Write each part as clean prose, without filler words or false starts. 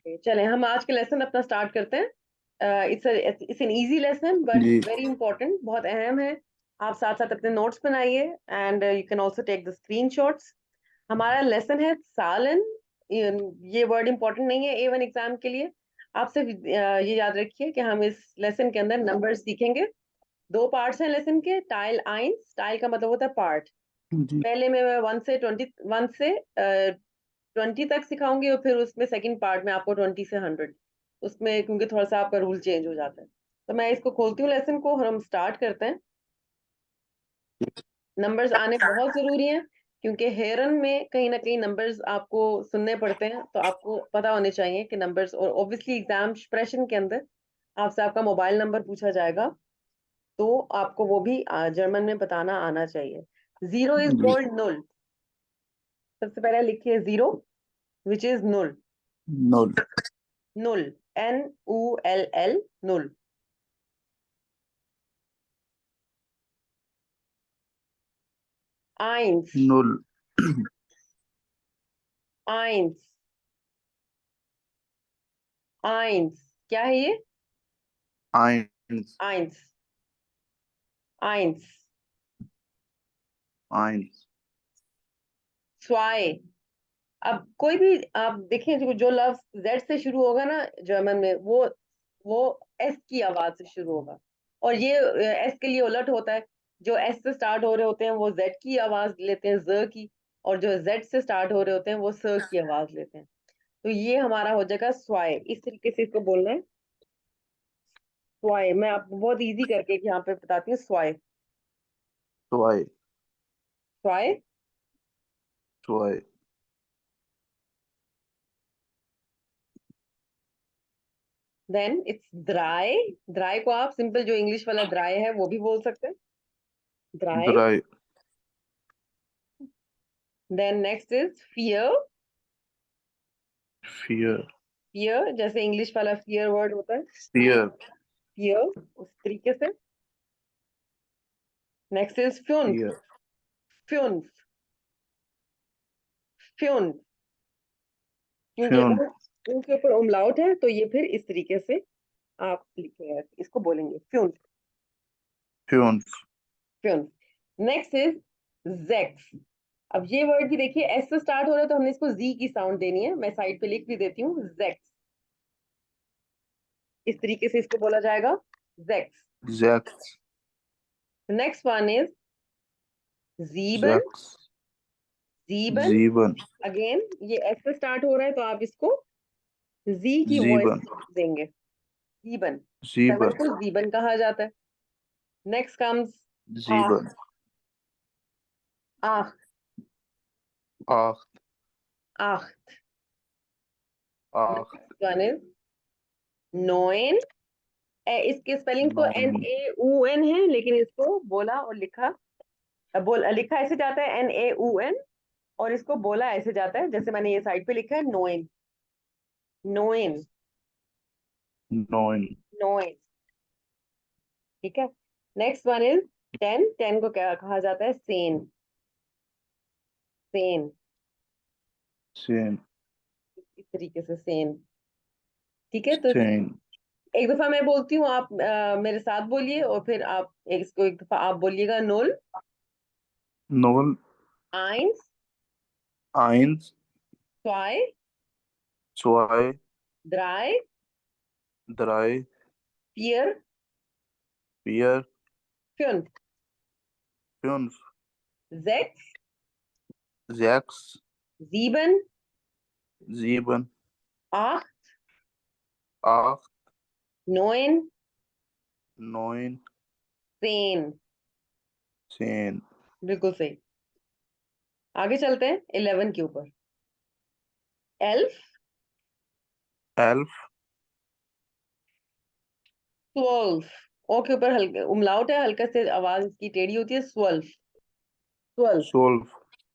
चलें हम आज के लेसन अपना स्टार्ट करते हैं। It's an easy lesson but जी वेरी इंपॉर्टेंट, बहुत अहम है। आप साथ साथ अपने नोट्स बनाइए and you can also take the screenshots. हमारा लेसन है सालन। ये वर्ड इंपॉर्टेंट नहीं है A1 एग्जाम के लिए। आप सिर्फ ये याद रखिए कि हम इस लेसन के अंदर नंबर सीखेंगे। 2 पार्ट्स हैं लेसन के। टाइल आइंस, टाइल का मतलब होता है पार्ट। जी पहले में मैं 1 से 20 तक सिखाऊंगी और फिर उसमें सेकंड पार्ट में आपको 20 से 100 उसमें, क्योंकि थोड़ा सा आपका रूल चेंज हो जाता है। तो मैं इसको खोलती हूँ लेसन को और हम स्टार्ट करते हैं। नंबर्स आने बहुत जरूरी हैं क्योंकि हेरन में कहीं ना कहीं नंबर्स आपको सुनने पड़ते हैं, तो आपको पता होने चाहिए कि नंबर्स। और ऑब्वियसली एग्जाम प्रेशन के अंदर आपसे आपका मोबाइल नंबर पूछा जाएगा, तो आपको वो भी जर्मन में बताना आना चाहिए। 0 इज जी कॉल्ड null। सबसे पहले लिखिए 0 विच इज null। नोल null, Null, null। eins, नोल eins, eins, क्या है ये? आइंस eins, eins, आइंस zwei। अब कोई भी आप देखें, जो लफ्ज जेड से शुरू होगा ना जर्मन में, वो एस की आवाज से शुरू होगा। और ये एस के लिए उलट होता है। जो एस से स्टार्ट हो रहे होते हैं वो जेड की आवाज लेते हैं, ज की। और जो जेड से स्टार्ट हो रहे होते हैं वो स की आवाज लेते हैं। तो ये हमारा हो जाएगा स्वाय। इस तरीके से इसको बोलना है, स्वाय। मैं आपको बहुत इजी करके यहाँ पे बताती हूँ। स्वाय, ट्वाई स्वाय। ट्वाई देन इट्स ड्राई। ड्राई को आप सिंपल जो इंग्लिश वाला ड्राई है वो भी बोल सकते हैं, ड्राई। ड्राई देन नेक्स्ट इज फियर। फियर फियर जैसे इंग्लिश वाला फियर वर्ड होता है, फियर फियर उस तरीके से। नेक्स्ट इज फ्यून। फियर फ्यून, फ्यून, क्योंकि फ्यून उनके ऊपर उमलाउट है, तो ये फिर इस तरीके से आप लिखेंगे, इसको बोलेंगे फ्यून, फ्यून फ्यून। Next is जेक्स। अब ये वर्ड भी देखिए एस से स्टार्ट हो रहा है, तो हमने इसको जी की साउंड देनी है। मैं साइड पे लिख भी देती हूँ, जेक्स। इस तरीके से इसको बोला जाएगा, जेक्स। जैक्स नेक्स्ट वन इज जीबन। जैक्स जीबन, जीवन अगेन ये एस से स्टार्ट हो रहा है, तो आप इसको जी की वॉइस जीवन देंगे, जीबन। सेवन जीवन को जीबन कहा जाता है। नेक्स्ट कम्स आख। जीवन आख, आख आख। आख नेक्स्ट वन इज नोएन। इसके स्पेलिंग तो नॉन NAUN है, लेकिन इसको बोला और लिखा, लिखा ऐसे जाता है NAUN, और इसको बोला ऐसे जाता है जैसे मैंने ये साइड पे लिखा है, नोएन, नोएन, नॉन नोएन। ठीक है। Next one is 10। 10 को क्या कहा जाता है? सेन, सेन। सेन इस तरीके से सेन। ठीक है। तो सेन एक दफा मैं बोलती हूँ, आप मेरे साथ बोलिए, और फिर आप इसको एक दफा आप बोलिएगा। Known, known ions, ions ट्वाई, zwei dry, drei पियर, vier fünf, fünf sechs, sechs sieben, sieben acht, acht neun, neun 10। 10 बिल्कुल सही। आगे चलते हैं 11 के ऊपर। Elf, 11 twelve. ओ के ऊपर हल्का उमलाउट है, हल्का से आवाज की टेढ़ी होती है। Twelve, twelve. 12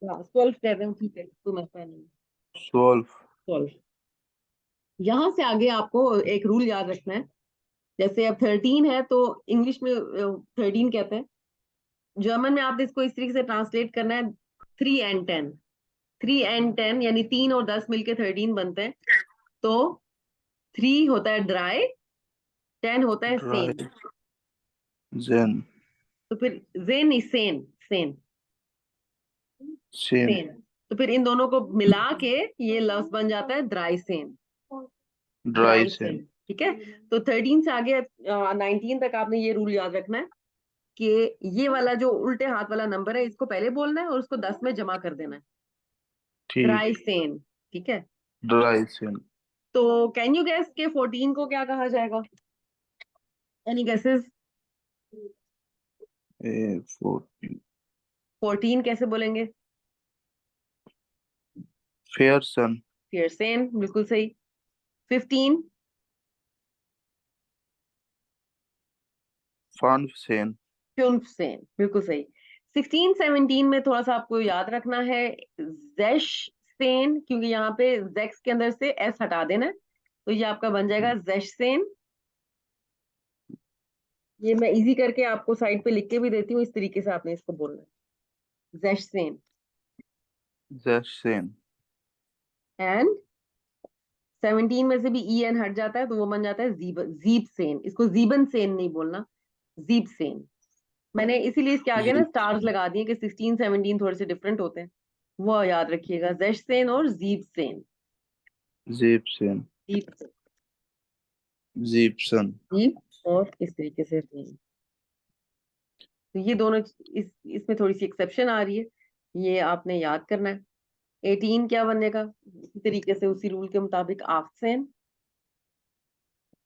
हाँ, ट्वेल्व कहते हैं, ठीक है, कोई मसला नहीं। 12 ट्वेल्व। यहाँ से आगे आपको एक रूल याद रखना है। जैसे अब 13 है तो इंग्लिश में 13 कहते हैं। जर्मन में आप इसको इस तरीके से ट्रांसलेट करना है, 3 and 10। 3 and 10 यानी 3 और 10 मिलके 13 बनते हैं। तो 3 होता है ड्राई, 10 होता है ड्राई, सेन। जेन, तो फिर जेन नहीं, सेन, सेन, सेन, सेन। तो फिर इन दोनों को मिला के ये लफ्ज बन जाता है dry Sen, dry dry Sen. Sen. ठीक है। तो 13 से आगे 19 तक आपने ये रूल याद रखना है कि ये वाला जो उल्टे हाथ वाला नंबर है इसको पहले बोलना है और उसको 10 में जमा कर देना है। ठीक। ड्राई सेन। ठीक है। ड्राई सेन। तो कैन यू गेस के 14 को क्या कहा जाएगा? Any guesses? ए 14, 14 कैसे बोलेंगे? फेयर सन। फिर सेन, बिल्कुल सही। 15? फन सेन। फ्यून सेन, बिल्कुल सही। 16 17 में थोड़ा सा आपको याद रखना है जैश सेन, क्योंकि यहाँ पे जेक्स के अंदर से एस हटा देना है, तो ये आपका बन जाएगा जैश सेन। ये मैं इजी करके आपको साइड पे लिख के भी देती हूँ, इस तरीके से आपने इसको बोलना है, जैश सेन। जैश सेन। एंड 17 में से भी ई एन हट जाता है तो वो बन जाता है जीब सेन। इसको जीबन सेन नहीं बोलना, जीब सेन। मैंने इसीलिए इसके आगे ना जीप स्टार्स सेन। लगा दिए कि 16 17 थोड़े से डिफरेंट होते हैं, वो याद रखिएगा, जैश सेन और जीब सेन। जीप सेन। जीब सेन, जीप सन। जीब, और इस तरीके से सेन। तो ये दोनों इसमें थोड़ी सी एक्सेप्शन आ रही है, ये आपने याद करना है। 18 क्या बनेगा इसी तरीके से, उसी रूल के मुताबिक आफ्सेन।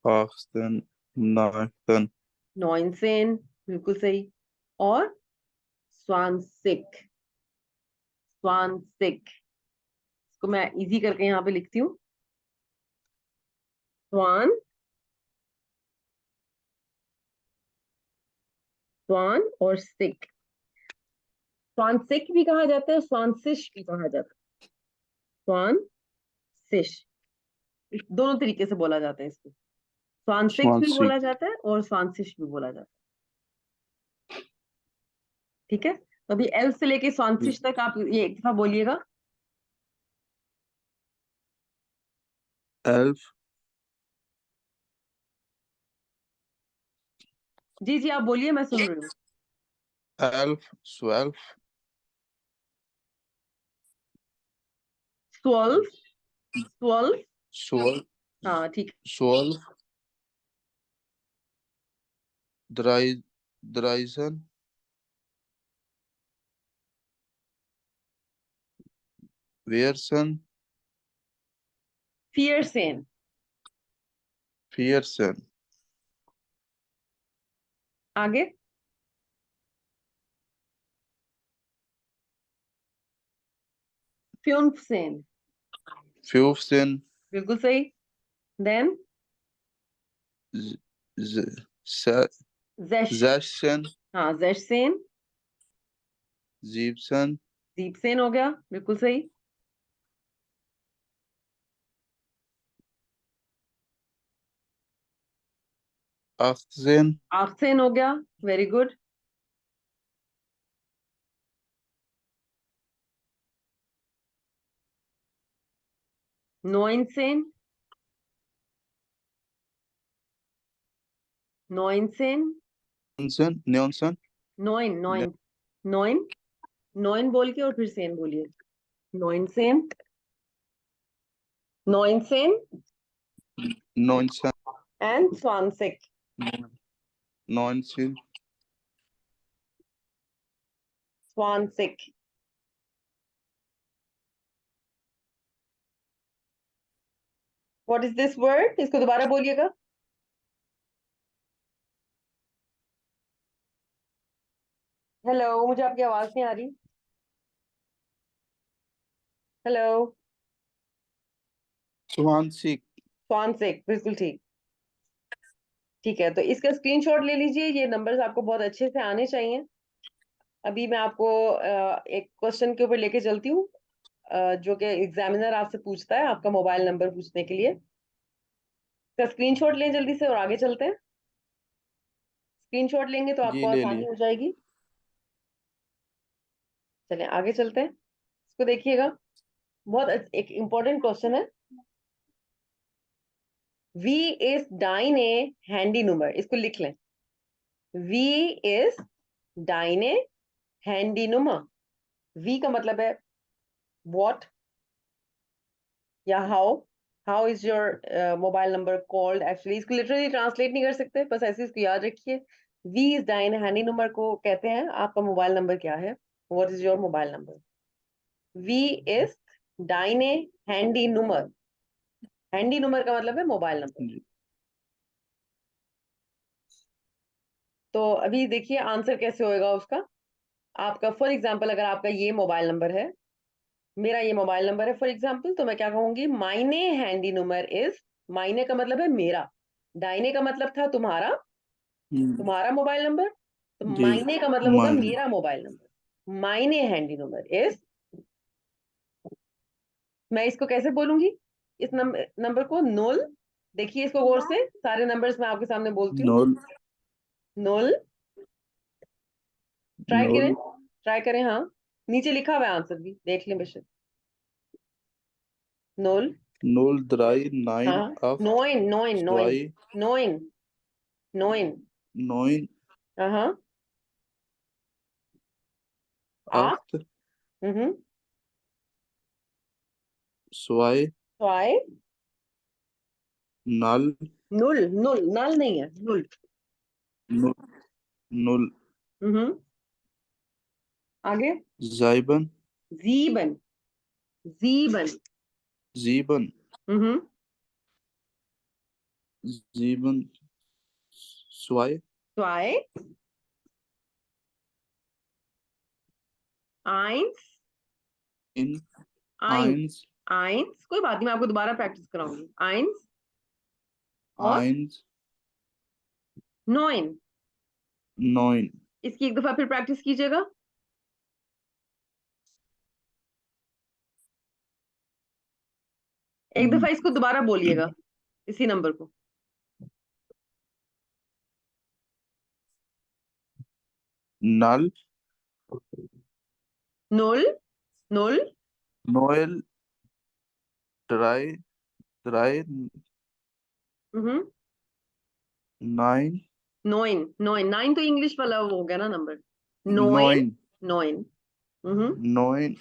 आफ्सन, नाइसन। 9 बिल्कुल सही। और स्वानसिक, स्वानसिक, इसको मैं इजी करके यहाँ पे लिखती हूँ, स्वान, स्वान और सिक। स्वानसिक भी कहा जाता है, स्वानसिश भी कहा जाता है, स्वानसिश, दोनों तरीके से बोला जाता है इसको। स्वानसिक भी स्वानसी। बोला जाता है और स्वानसिश भी बोला जाता है। ठीक है। तो अभी एल से लेके स्वानसिश तक आप ये एक दफा बोलिएगा। एल्फ, जी जी, आप बोलिए, मैं सुन रही हूँ। एल्फ, स्वेल्फ, 12, 12। सोल, हाँ ठीक सोल, ड्राई, ड्राइसन, वेयरसन, है। फियरसेन। फियरसन, आगे? फ्यूनसेन, फ्यूफसन, बिल्कुल सही। देन जेश, जैशन, हाँ जेशसेन। जीपसन, दीपसेन हो गया, बिल्कुल सही। आफ्सन, आर्सेन हो गया, वेरी गुड। नोइनसेन, नोइनसेन, न्योनसन, नोइन, नोइन, नोइन, नोइन बोल के और फिर सेन बोलिए। नोइनसेन, नोइनसेन नोनसन, एंड स्वानसिक, नोनसिन, स्वानसिक। What is this word? इसको दोबारा बोलिएगा। हेलो, मुझे आपकी आवाज नहीं आ रही। हेलो। स्वानसिक। स्वानसिक, बिल्कुल ठीक। ठीक है, तो इसका स्क्रीनशॉट ले लीजिए, ये नंबर्स आपको बहुत अच्छे से आने चाहिए। अभी मैं आपको एक क्वेश्चन के ऊपर लेके चलती हूँ, जो कि एग्जामिनर आपसे पूछता है आपका मोबाइल नंबर पूछने के लिए। इसका स्क्रीनशॉट लें जल्दी से और आगे चलते हैं। स्क्रीनशॉट लेंगे तो जी आपको ले आसानी लिए। हो जाएगी। चलें आगे चलते हैं, इसको देखिएगा। बहुत एक इम्पोर्टेंट क्वेश्चन है। V is deine Handynummer, इसको लिख लें। V is deine Handynummer। V का मतलब है what या how is your mobile number called, actually इसको लिटरली ट्रांसलेट नहीं कर सकते, बस ऐसे इसको याद रखिए। V is deine Handynummer को कहते हैं आपका मोबाइल नंबर क्या है, what is your mobile number। V is deine Handynummer, Handynummer का मतलब है मोबाइल नंबर। जी तो अभी देखिए आंसर कैसे होएगा उसका। आपका फॉर एग्जांपल अगर आपका ये मोबाइल नंबर है, मेरा ये मोबाइल नंबर है फॉर एग्जांपल, तो मैं क्या कहूंगी, माइने हैंडी नंबर इज, माइने का मतलब है मेरा, डाइने का मतलब था तुम्हारा, तुम्हारा मोबाइल नंबर, तो जी माइने का मतलब होगा माइन मेरा मोबाइल नंबर। माइने हैंडी नंबर इज, मैं इसको कैसे बोलूंगी इस नंबर को, नोल। देखिए इसको गौर से, सारे नंबर्स मैं आपके सामने बोलती हूँ। नोल नोल, ट्राई नोल करें, ट्राई करें, हाँ नीचे लिखा हुआ है आंसर भी, देख लें बेशक। नोल, 0, 3, 9, हाँ 8, नोइन नोइन नोइन 2, नोइन नोइन, 9, हाँ 8, 8, हम्म, 2, फाइव, 0, नुल, नुल नल नहीं है, नुल, 0, 0, हम्म, आगे, 7, जीबन, जीबन, 7, हम्म, 7, 2, zwei, eins, in eins, 1, eins, कोई बात नहीं, मैं आपको दोबारा प्रैक्टिस कराऊंगी। eins और 1, neun, 9, इसकी एक दफा फिर प्रैक्टिस कीजिएगा। एक दफा इसको दोबारा बोलिएगा, इसी नंबर को। 0, null, null, 0, 3, 3, हम्म, 9, neun, neun, नाइन तो इंग्लिश वाला वो हो गया ना नंबर, neun, 9, neun, हम्म, 9,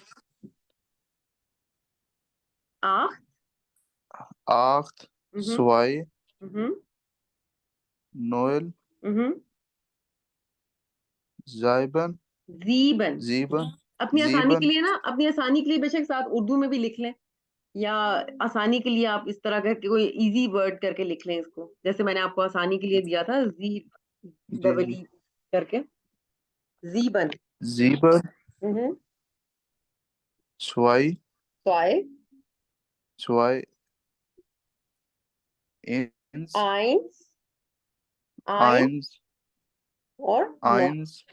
acht, 8, हम्म, 2, हम्म, 0, हम्म, 7, sieben। 7, अपनी आसानी के 7, लिए ना, अपनी आसानी के लिए बेशक साथ उर्दू में भी लिख लें, या आसानी के लिए आप इस तरह करके कोई इजी वर्ड करके लिख लें इसको, जैसे मैंने आपको आसानी के लिए दिया था, जी जी डबल जी ई करके, जीबन, 7, हम्म, 2, zwei, 2, 1, eins, eins 1, और 1,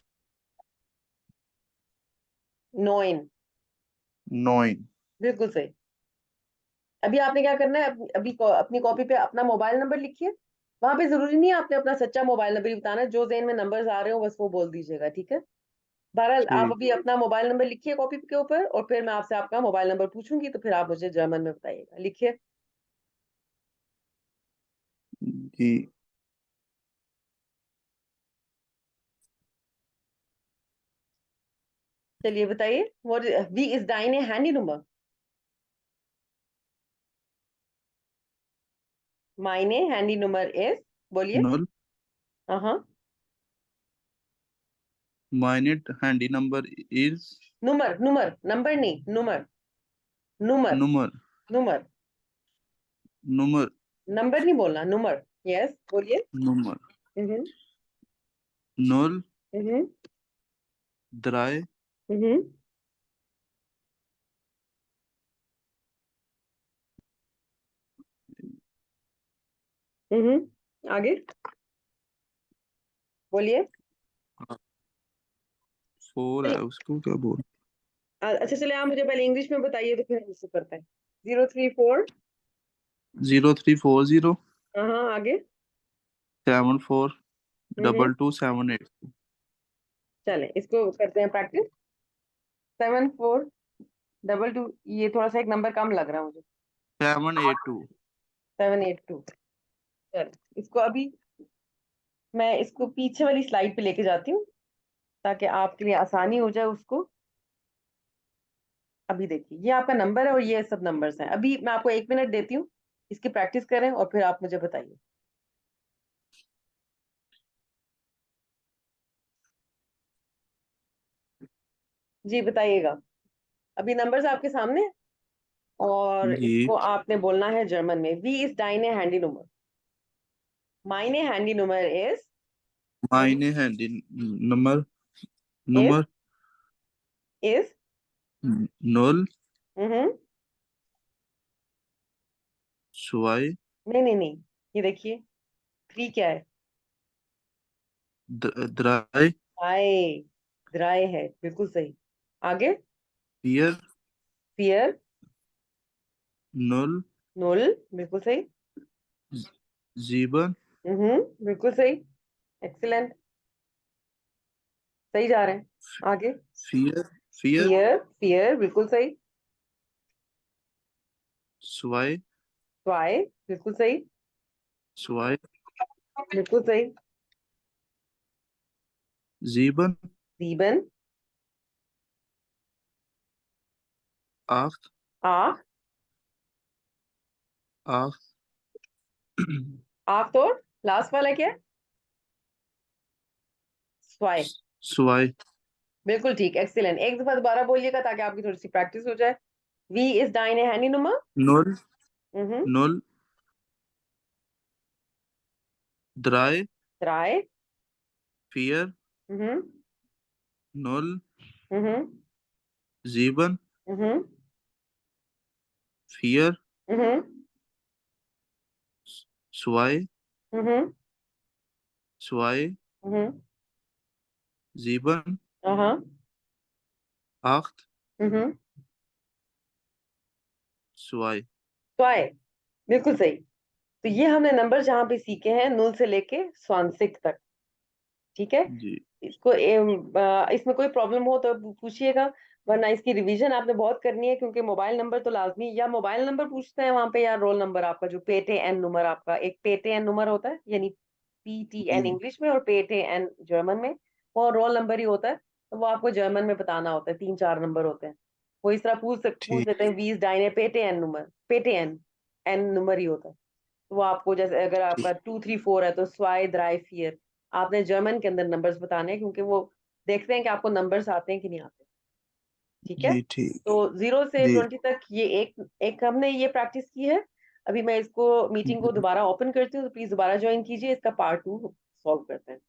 neun, 9, बिल्कुल सही। अभी आपने क्या करना है, अपनी कॉपी पे अपना मोबाइल नंबर लिखिए, वहां पे जरूरी नहीं है आपने अपना सच्चा मोबाइल नंबर ही बताना है, जो जेन में नंबर्स आ रहे हो बस वो बोल दीजिएगा, ठीक है। बहरहाल आप ठीक अभी अपना मोबाइल नंबर लिखिए कॉपी के ऊपर, और फिर मैं आपसे आपका मोबाइल नंबर पूछूंगी, तो फिर आप मुझे जर्मन में बताइएगा, लिखिए। जी चलिए बताइए, व्हाट वी इज डाइने हैंडी नंबर, मायने हैंडी नंबर इज, बोलिए। 0, हाँ, my handy number is नुमर, नुमर, नंबर नहीं, नुमर, नुमर, number नुमर, number नंबर नहीं बोलना, नुमर, यस बोलिए। number हम्म, 0, हम्म, 3, हम्म, आगे बोलिए। 4 है, उसको क्या बोल अच्छा चले, आप मुझे पहले इंग्लिश में बताइए तो फिर हम इससे करते हैं। 034, 0340 हाँ आगे, 74 हम्म, 2278 चले इसको करते हैं प्रैक्टिस। 7422, ये थोड़ा सा एक नंबर कम लग रहा है मुझे। 782 782, चलो, इसको अभी मैं इसको पीछे वाली स्लाइड पे लेके जाती हूँ ताकि आपके लिए आसानी हो जाए उसको। अभी देखिए, ये आपका नंबर है और ये सब नंबर्स हैं। अभी मैं आपको 1 मिनट देती हूँ, इसकी प्रैक्टिस करें और फिर आप मुझे बताइए। जी बताइएगा। अभी नंबर्स आपके सामने हैं और जी इसको आपने बोलना है जर्मन में। वी इज डाइने हैंडी नंबर, माइने हैंडी नंबर इज, मायने हैंडी नंबर इज नंबर इज 0 हम्म 2 नहीं नहीं नहीं, ये देखिए 3 क्या है? 3 आए, द्राय है, बिल्कुल सही। आगे, 4 फियर, 0 नुल, बिल्कुल सही। 7 बिल्कुल सही, एक्सीलेंट, सही जा रहे हैं। आगे, 4 4 फियर, फियर, बिल्कुल सही। 2 ट्वाई, बिल्कुल सही, 2 बिल्कुल सही। 7 सीबन, 8 आठ, 8 आठ और लास्ट वाला क्या है? स्वाई, 2 बिल्कुल ठीक, एक्सीलेंट। एक दफा दोबारा बोलिएगा ताकि आपकी थोड़ी सी प्रैक्टिस हो जाए। वी इज डाइन हैंडी नुमा। 0 हम्म 0 3 ट्राई, 4 हम्म 0 हम्म 7 हम्म 4 हम्म 2 हम्म 2 हम्म 7 हाँ 8 हम्म 2 स्वाई, बिल्कुल सही। तो ये हमने नंबर जहाँ पे सीखे हैं, नुल से लेके स्वानसिक तक, ठीक है। जी इसको इसमें कोई प्रॉब्लम हो तो पूछिएगा, वरना इसकी रिवीजन आपने बहुत करनी है, क्योंकि मोबाइल नंबर तो लाजमी, या मोबाइल नंबर पूछते हैं वहां पे, या रोल नंबर आपका, जो पेटे एन नंबर आपका, एक पेटे एन नंबर होता है, यानी PTN जी इंग्लिश में और पेटे एन जर्मन में, वो रोल नंबर ही होता है। तो वो आपको जर्मन में बताना होता है, 3-4 नंबर होते हैं। वो इस तरह पूछ ठीक लेते हैं, वीज डाइने पेटे एन नंबर, पेटे एन, एन नंबर ही होता है। तो वो आपको, जैसे अगर ठीक आपका 2 3 4 है तो स्वाई द्राई फियर, आपने जर्मन के अंदर नंबर्स बताने हैं, क्योंकि वो देखते हैं कि आपको नंबर्स आते हैं कि नहीं आते। ठीक है। जी ठीक तो 0 से जी 20 तक ये एक एक हमने ये प्रैक्टिस की है। अभी मैं इसको मीटिंग को जी दोबारा ओपन करती हूँ, तो प्लीज दोबारा ज्वाइन कीजिए, इसका पार्ट 2 सॉल्व करते हैं।